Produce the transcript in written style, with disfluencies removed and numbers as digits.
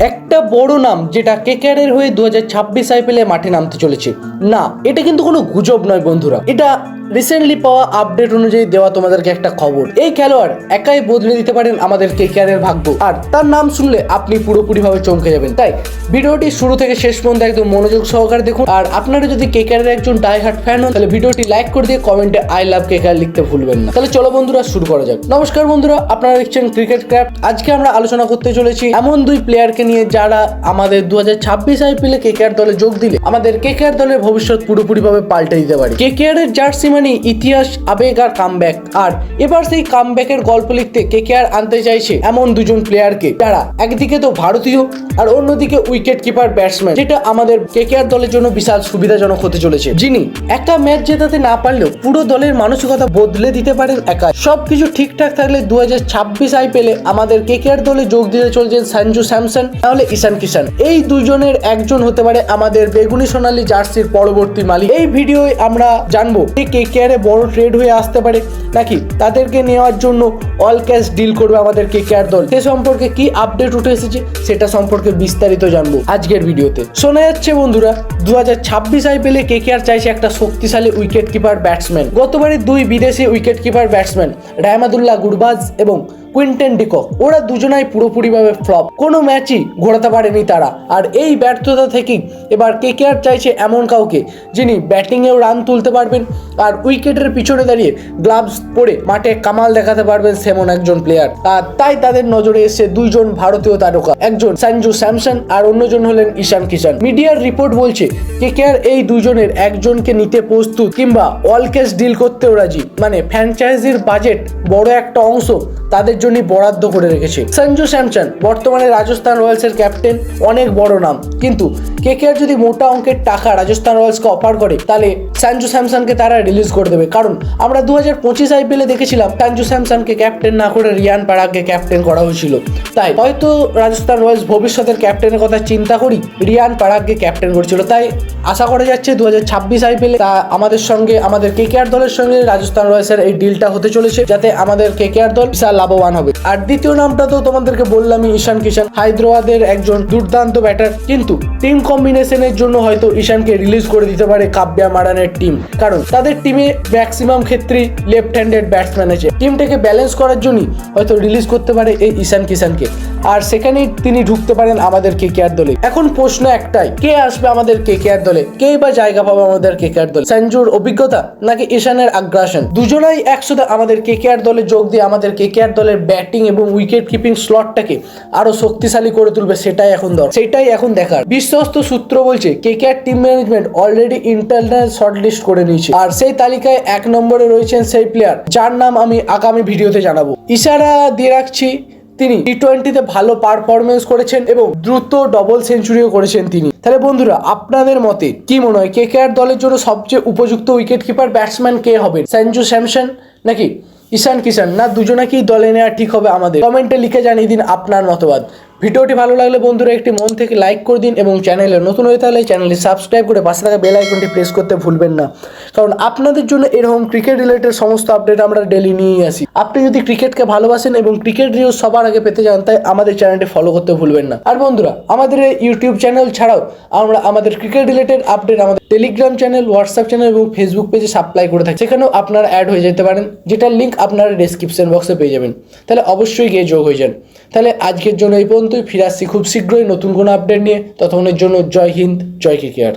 একটা বড় নাম যেটা কেকেআরের হয়ে 2026 আইপিএলে মাঠে নামতে চলেছে। না, এটা কিন্তু কোনো গুজব নয় বন্ধুরা, এটা রিসেন্টলি পাওয়া আপডেট অনুযায়ী দেওয়া তোমাদেরকে একটা খবর। এই খেলোয়াড় একাই বদলে দিতে পারেন আমাদের কেকেআরের ভাগ্য, আর তার নাম শুনলে আপনি পুরোপুরিভাবে চমকে যাবেন। তাই ভিডিওটি শুরু থেকে শেষ পর্যন্ত একদম মনোযোগ সহকারে দেখুন। আর আপনারা যদি কেকেআরের একজন ডাই হার্ট ফ্যান হন তাহলে ভিডিওটি লাইক করে দিয়ে কমেন্টে আই লাভ কেকেআর লিখতে ভুলবেন না। তাহলে চলো বন্ধুরা শুরু করা যাক। নমস্কার বন্ধুরা, আপনারা দেখছেন ক্রিকেট ক্রাফট। আজকে আমরা আলোচনা করতে চলেছি এমন দুই প্লেয়ারকে নিয়ে যারা আমাদের 2026 আইপিএলে কেকেআর দলে যোগ দিলে আমাদের কেকেআর দলের ভবিষ্যৎ পুরোপুরিভাবে পাল্টে দিতে পারে। কেকেআরের জার্সি মানে ইতিহাস, আবেগ আর কামব্যাক। আর এবার সেই কামব্যাকের গল্প লিখতে কেকেআর আনতে চাইছে এমন দুজন প্লেয়ারকে যারা একদিকে তো ভারতীয় আর অন্যদিকে উইকেট কিপার ব্যাটসম্যান, যেটা আমাদের কেকেআর দলের জন্য বিশাল সুবিধাজনক হতে চলেছে। যিনি একটা ম্যাচ জেতাতে না পারলেও পুরো দলের মানসিকতা বদলে দিতে পারেন একা। সবকিছু ঠিকঠাক থাকলে 2026 আইপিএলে আমাদের কেকেআর দলে যোগ দিতে চলছেন সঞ্জু স্যামসন, তাহলে ঈশান কিষান। এই দুজনের একজন হতে পারে আমাদের বেগুনি সোনালী জার্সির পরবর্তী মালিক। এই ভিডিওয়ে আমরা জানবো কেকেআরে বড় ট্রেড হয়ে আসতে পারে নাকি তাদেরকে নেওয়ার জন্য অল ক্যাশ ডিল করবে আমাদের কেকেআর দল। সে সম্পর্কে কি আপডেট উঠে এসেছে সেটা সম্পর্কে বিস্তারিত জানবো আজকের ভিডিওতে। শোনা যাচ্ছে বন্ধুরা 2026 আইপিএলে কেকেআর চাইছে একটা শক্তিশালী উইকেট কিপার ব্যাটসম্যান। গতবারে দুই বিদেশি উইকেট কিপার ব্যাটসম্যান রাহমাদুল্লাহ গুরবাজ এবং কুইন্টেন ডিকক, ওরা দুজনাই পুরোপুরিভাবে ফ্লপ, কোনো ম্যাচই ঘোরাতে পারেনি তারা। আর এই ব্যর্থতা থেকেই এবার কেকেআর চাইছে এমন কাউকে যিনি ব্যাটিংয়েও রান তুলতে পারবেন আর উইকেটের পিছনে দাঁড়িয়ে গ্লাভস পরে মাঠে কামাল দেখাতে পারবেন সেমন একজন প্লেয়ার। আর তাই তাদের নজরে এসেছে দুইজন ভারতীয় তারকা, একজন সঞ্জু স্যামসন আর অন্যজন হলেন ঈশান কিষান। মিডিয়ার রিপোর্ট বলছে কেকেআর এই দুজনের একজনকে নিতে প্রস্তুত কিংবা অল ক্যাশ ডিল করতেও রাজি, মানে ফ্র্যাঞ্চাইজির বাজেট বড় একটা অংশ তাদের জন্য বরাদ্দ করে রেখেছে। সঞ্জু স্যামসন বর্তমানে রাজস্থান রয়্যালসের ক্যাপ্টেন, অনেক বড় নাম, কিন্তু কেকেআর যদি মোটা অঙ্কের টাকা রাজস্থান রয়্যালসকে অফার করে তাহলে সঞ্জু স্যামসনকে তারা রিলিজ করে দেবে। কারণ আমরা 2025 আইপিএলে দেখেছিলাম সঞ্জু স্যামসনকে ক্যাপ্টেন না করে রিয়ান পারাগকে ক্যাপ্টেন করা হয়েছিল। তাই হয়তো রাজস্থান রয়্যালস ভবিষ্যতের ক্যাপ্টেনের কথা চিন্তা করি রিয়ান পারাগকে ক্যাপ্টেন করেছিল। তাই আশা করা যাচ্ছে 2026 আইপিএলে তা আমাদের সঙ্গে, আমাদের কেকেআর দলের সঙ্গে রাজস্থান রয়্যালসের এই ডিলটা হতে চলেছে, যাতে আমাদের কেকেআর দল বিশাল লাভবান হবে। আর দ্বিতীয় নামটা তো তোমাদেরকে বললামই, ঈশান কিষান, হায়দ্রাবাদের একজন দুর্দান্ত ব্যাটার। কিন্তু টিম কম্বিনেশনের জন্য হয়তো ঈশানকে রিলিজ করে দিতে পারে কাব্যা মারানের টিম, কারণ তাদের টিমে ম্যাক্সিমাম ক্ষেত্রেই লেফট হ্যান্ডেড ব্যাটসম্যান আছে। টিমটাকে ব্যালেন্স করার জন্যই হয়তো রিলিজ করতে পারে এই ঈশান কিষানকে, আর সেখানেই তিনি ঢুকতে পারেন আমাদের কেকেআর দলে। এখন প্রশ্ন একটাই, কে আসবে আমাদের কেকেআর দলে, কে বা জায়গা পাবে আমাদের কেকেআর দলে? সঞ্জুর অভিজ্ঞতা নাকি ঈশানের আগ্রাসন? দুজনাই একসাথে আমাদের কেকেআর দলে যোগ দিয়ে আমাদের কেকেআর দলের ব্যাটিং এবং উইকেট কিপিং স্লটটাকে আরো শক্তিশালী করে তুলবে, সেটাই এখন দেখার। বিশ্বস্ত সূত্র বলছে KKR team management already internal shortlist করে নিয়েছে, আর সেই তালিকায় 1 নম্বরে রয়েছেন সেই প্লেয়ার যার নাম আমি আগামী ভিডিওতে জানাবো। ইশারা দিয়ে রাখছি, তিনি টি20তে ভালো পারফরমেন্স করেছেন এবং দ্রুত ডবল সেঞ্চুরিও করেছেন তিনি। তাহলে বন্ধুরা আপনাদের মতে কি মনে হয় কেকেআর দলের জন্য সবচেয়ে উপযুক্ত উইকেট কিপার ব্যাটসম্যান কে হবে? সঞ্জু স্যামসন নাকি ঈশান কিষান, না দুজনাকেই দলে নেওয়া ঠিক হবে? আমাদের কমেন্টে লিখে জানিয়ে দিন আপনার মতবাদ। ভিডিওটি ভালো লাগলে বন্ধুরা একটি মন থেকে লাইক করে দিন এবং চ্যানেলে নতুন হয়ে থাকলে চ্যানেলটি সাবস্ক্রাইব করে পাশে থাকা বেল আইকনটি প্রেস করতে ভুলবেন না, কারণ আপনাদের জন্য এরকম ক্রিকেট রিলেটেড সমস্ত আপডেট আমরা ডেলি নিয়েই আসি। আপনি যদি ক্রিকেটকে ভালোবাসেন এবং ক্রিকেট নিউজ সবার আগে পেতে চান তাই আমাদের চ্যানেলটি ফলো করতে ভুলবেন না। আর বন্ধুরা আমাদের এই ইউটিউব চ্যানেল ছাড়াও আমরা আমাদের ক্রিকেট রিলেটেড আপডেট আমাদের টেলিগ্রাম চ্যানেল, হোয়াটসঅ্যাপ চ্যানেল এবং ফেসবুক পেজে সাপ্লাই করে থাকি, সেখানেও আপনারা অ্যাড হয়ে যেতে পারেন, যেটার লিঙ্ক আপনারা ডেসক্রিপশন বক্সে পেয়ে যাবেন। তাহলে অবশ্যই গিয়ে যোগ হয়ে যান। তাহলে আজকের জন্য এই পর্যন্তই, ফিরে আসছি খুব শীঘ্রই নতুন কোনো আপডেট নিয়ে। ততক্ষণের জন্য জয় হিন্দ, জয় কেকেআর।